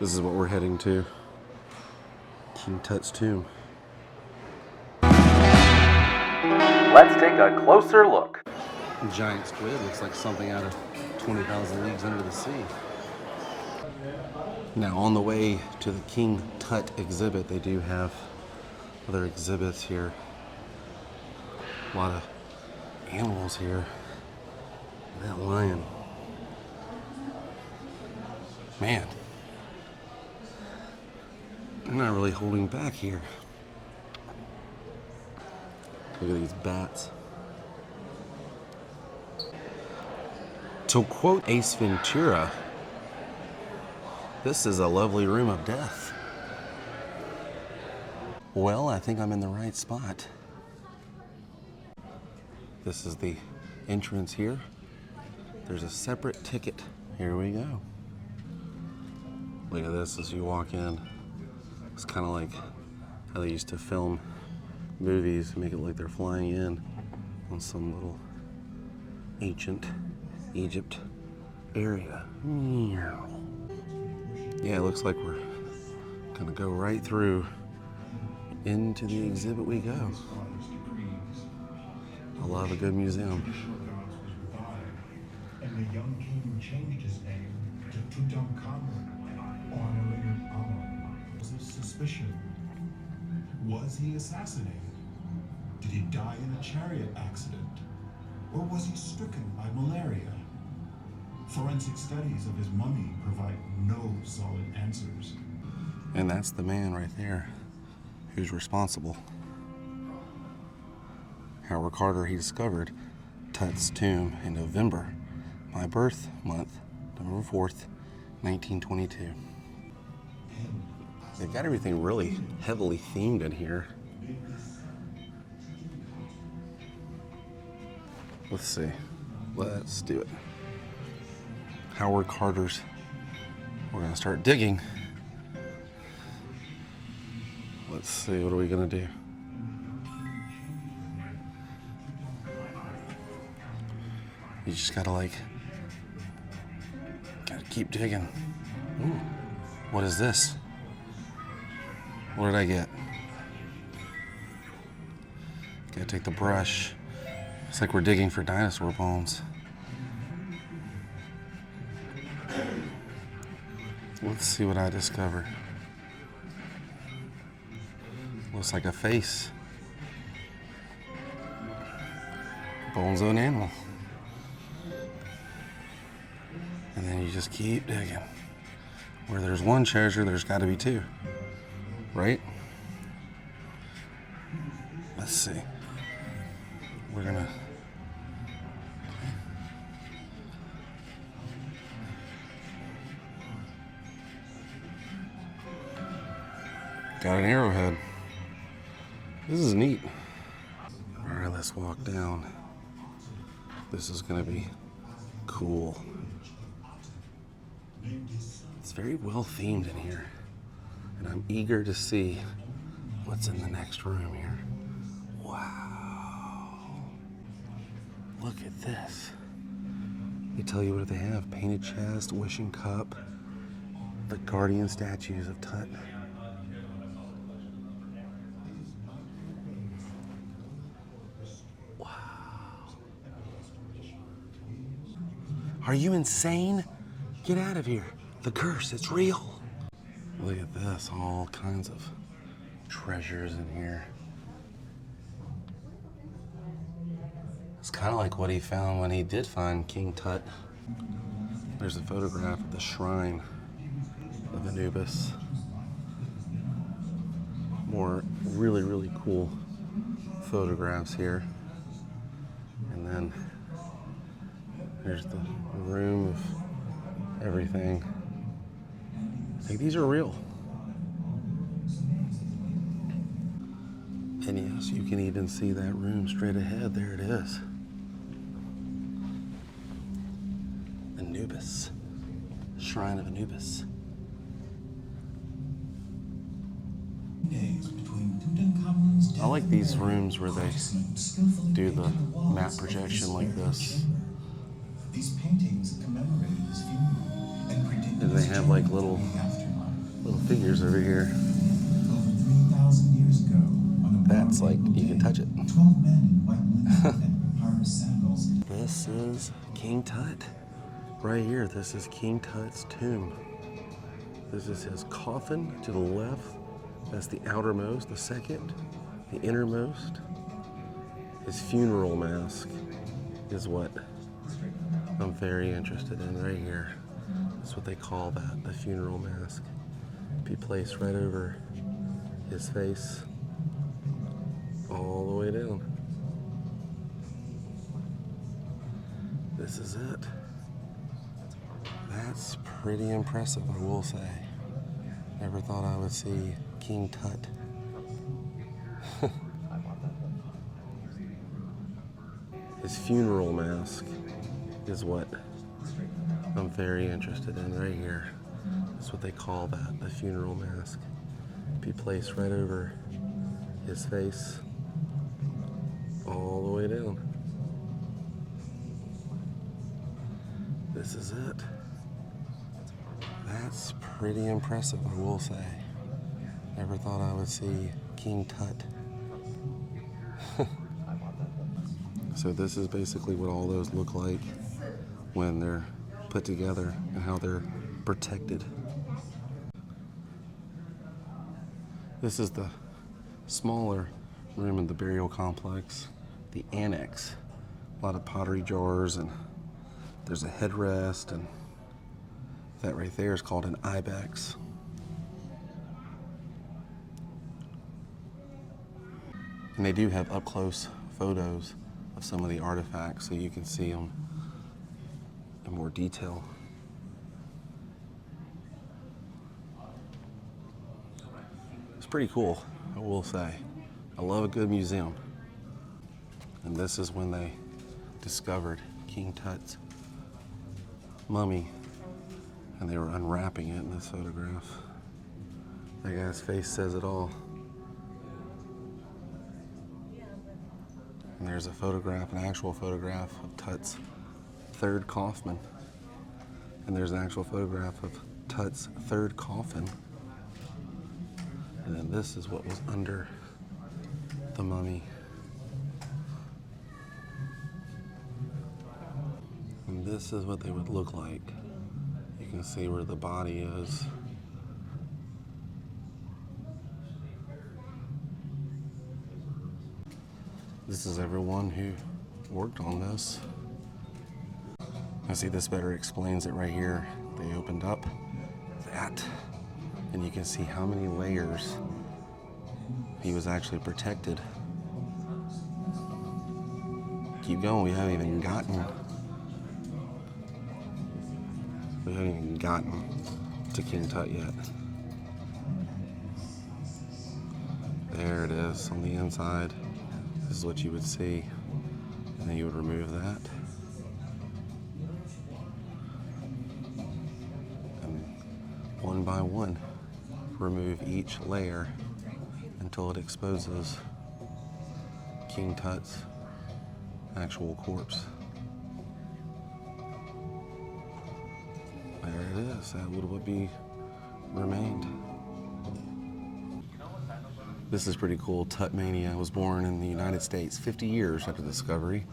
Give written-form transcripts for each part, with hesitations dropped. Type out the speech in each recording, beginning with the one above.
This is what we're heading to. King Tut's tomb. Let's take a closer look. Giant squid looks like something out of 20,000 Leagues Under the Sea. Now on the way to the King Tut exhibit, they do have other exhibits here. A lot of animals here. That lion. Man. They're not really holding back here. Look at these bats. To quote Ace Ventura, this is a lovely room of death. Well, I think I'm in the right spot. This is the entrance here. There's a separate ticket. Here we go. Look at this as you walk in. It's kind of like how they used to film movies, make it like they're flying in on some little ancient Egypt area. Yeah, it looks like we're gonna go right through into the exhibit we go. I love a good museum. And the young king changed his name to Tutankhamun, honoring Amun. Was there suspicion? Was he assassinated? Did he die in a chariot accident? Or was he stricken by malaria? Forensic studies of his mummy provide no solid answers. And that's the man right there who's responsible. Howard Carter, he discovered Tut's tomb in November, my birth month, November 4th, 1922. They've got everything really heavily themed in here. Let's see. Let's do it. Howard Carter's. We're gonna start digging. Let's see, what are we gonna do? You just gotta keep digging. Ooh, what is this? What did I get? Gotta take the brush. It's like we're digging for dinosaur bones. Let's see what I discover. Looks like a face. Bones of an animal. And then you just keep digging. Where there's one treasure, there's got to be two. Right? Let's see. We're gonna... Got an arrowhead. This is neat. All right, let's walk down. This is gonna be cool. It's very well themed in here, and I'm eager to see what's in the next room here. Wow. Look at this. They tell you what they have. Painted chest, wishing cup, the guardian statues of Tut. Wow. Are you insane? Get out of here. The curse, it's real. Look at this, all kinds of treasures in here. It's kind of like what he found when he did find King Tut. There's a photograph of the shrine of Anubis. More really, really cool photographs here. And then there's the room of everything. I think these are real. And yes, you can even see that room straight ahead. There it is. Anubis. Shrine of Anubis. I like these rooms where they do the map projection like this. These paintings commemorated his funeral and predicted And they have like little Little figures over here. Over 3,000 years ago, on a That's like, memorable you can day, touch it. 12 men in white linen and papyrus sandals. This is King Tut. Right here, this is King Tut's tomb. This is his coffin to the left. That's the outermost. The second, the innermost. His funeral mask is what I'm very interested in right here. That's what they call that, the funeral mask. Be placed right over his face, all the way down. This is it. That's pretty impressive, I will say. Never thought I would see King Tut. His funeral mask is what I'm very interested in right here. That's what they call that, the funeral mask. Be placed right over his face, all the way down. This is it. That's pretty impressive, I will say. Never thought I would see King Tut. So this is basically what all those look like when they're put together and how they're protected. This is the smaller room in the burial complex, the annex. A lot of pottery jars, and there's a headrest, and that right there is called an ibex. And they do have up close photos of some of the artifacts so you can see them in more detail. It's pretty cool, I will say. I love a good museum. And this is when they discovered King Tut's mummy, and they were unwrapping it in this photograph. That guy's face says it all. And there's a photograph, an actual photograph of Tut's third coffin. And there's an actual photograph of Tut's third coffin. And then this is what was under the mummy. And this is what they would look like. You can see where the body is. This is everyone who worked on this. I see this better explains it right here. They opened up that, and you can see how many layers he was actually protected. Keep going, we haven't even gotten to King Tut yet. There it is on the inside. This is what you would see, and then you would remove that. And one by one, remove each layer until it exposes King Tut's actual corpse. There it is, that would what be remained. This is pretty cool. Tutmania was born in the United States 50 years after the discovery.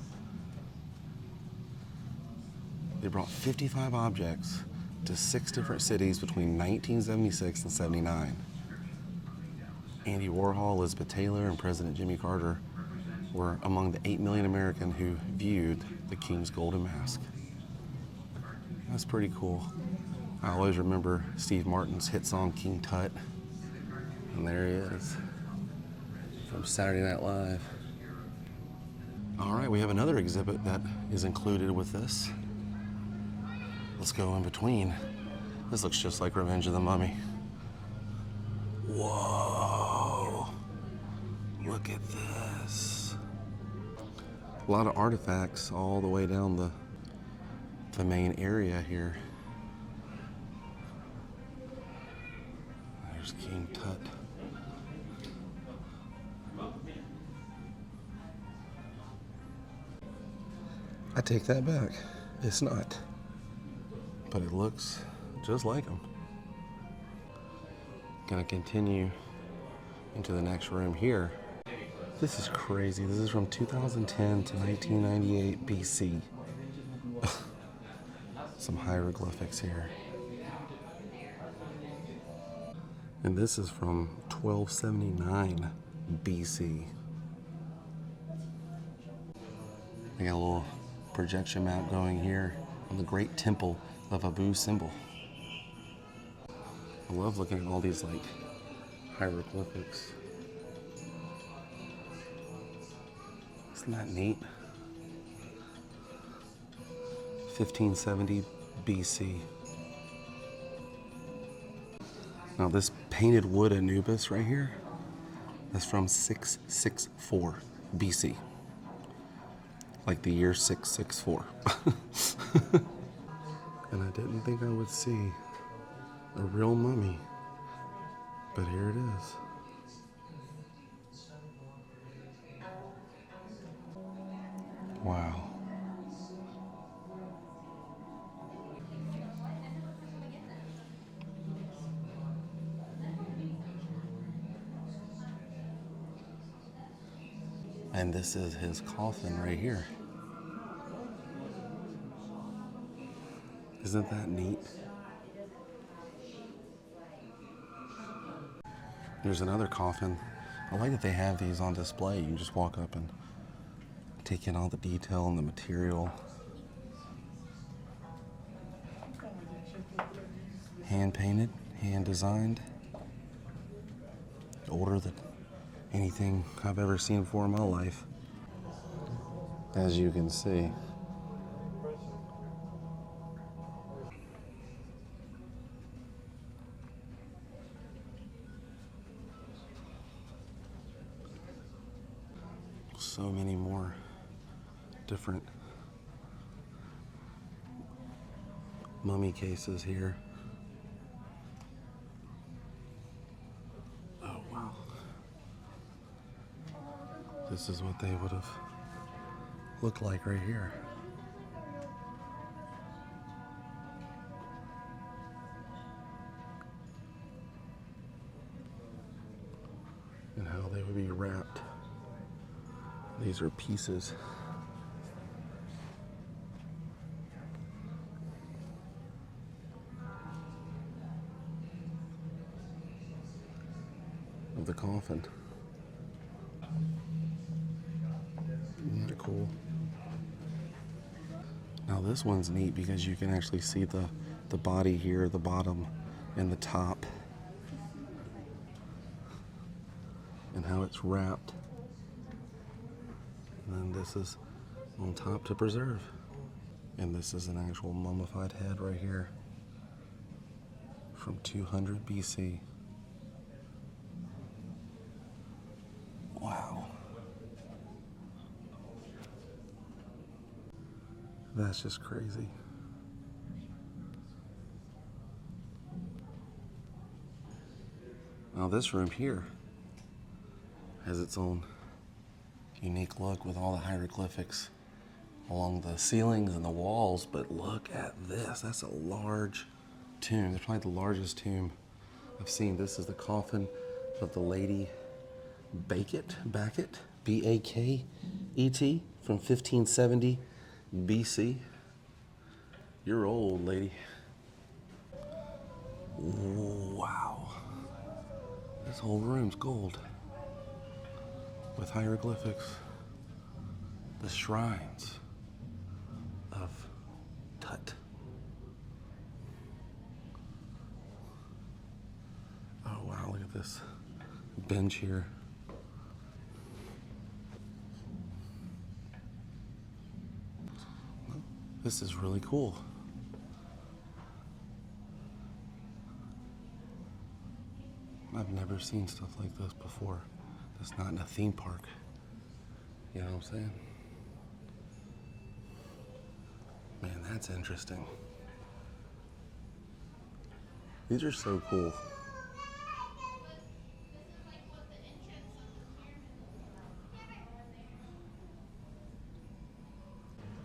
They brought 55 objects to 6 different cities between 1976 and 79. Andy Warhol, Elizabeth Taylor, and President Jimmy Carter were among the 8 million Americans who viewed the King's Golden Mask. That's pretty cool. I always remember Steve Martin's hit song, King Tut. And there he is, from Saturday Night Live. All right, we have another exhibit that is included with this. Let's go in between. This looks just like Revenge of the Mummy. Whoa, look at this. A lot of artifacts all the way down the main area here. There's King Tut. I take that back. It's not. But it looks just like him. Gonna continue into the next room here. This is crazy. This is from 2010 to 1998 BC. Some hieroglyphics here. And this is from 1279 BC. I got a little projection map going here on the Great Temple of Abu Simbel. I love looking at all these like hieroglyphics. Isn't that neat? 1570 BC. Now this painted wood Anubis right here, that's from 664 BC. Like the year 664. And I didn't think I would see a real mummy, but here it is. Wow. And this is his coffin right here. Isn't that neat? There's another coffin. I like that they have these on display. You can just walk up and take in all the detail and the material. Hand painted, hand designed. Older than anything I've ever seen before in my life. As you can see. So many more different mummy cases here. Oh, wow. This is what they would have looked like right here. And how they would be wrapped. These are pieces. Of the coffin. Isn't that cool? Now this one's neat because you can actually see the body here, the bottom and the top. And how it's wrapped. And then this is on top to preserve. And this is an actual mummified head right here from 200 BC. Wow. That's just crazy. Now this room here has its own unique look with all the hieroglyphics along the ceilings and the walls, but look at this. That's a large tomb. It's probably the largest tomb I've seen. This is the coffin of the Lady Baket, B-A-K-E-T, from 1570 BC. You're old, lady. Wow. This whole room's gold with hieroglyphics. The shrines of Tut. Oh wow, look at this bench here. This is really cool. I've never seen stuff like this before. It's not in a theme park. You know what I'm saying? Man, that's interesting. These are so cool.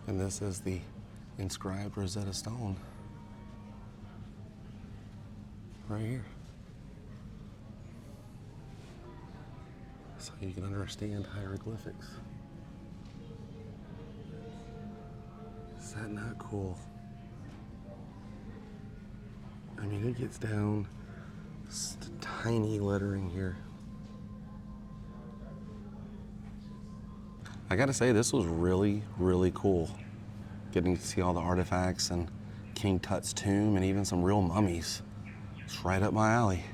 And this is the inscribed Rosetta Stone right here. you can understand hieroglyphics. Is that not cool? I mean, it gets down to tiny lettering here. I gotta say, this was really, really cool. Getting to see all the artifacts and King Tut's tomb and even some real mummies. It's right up my alley.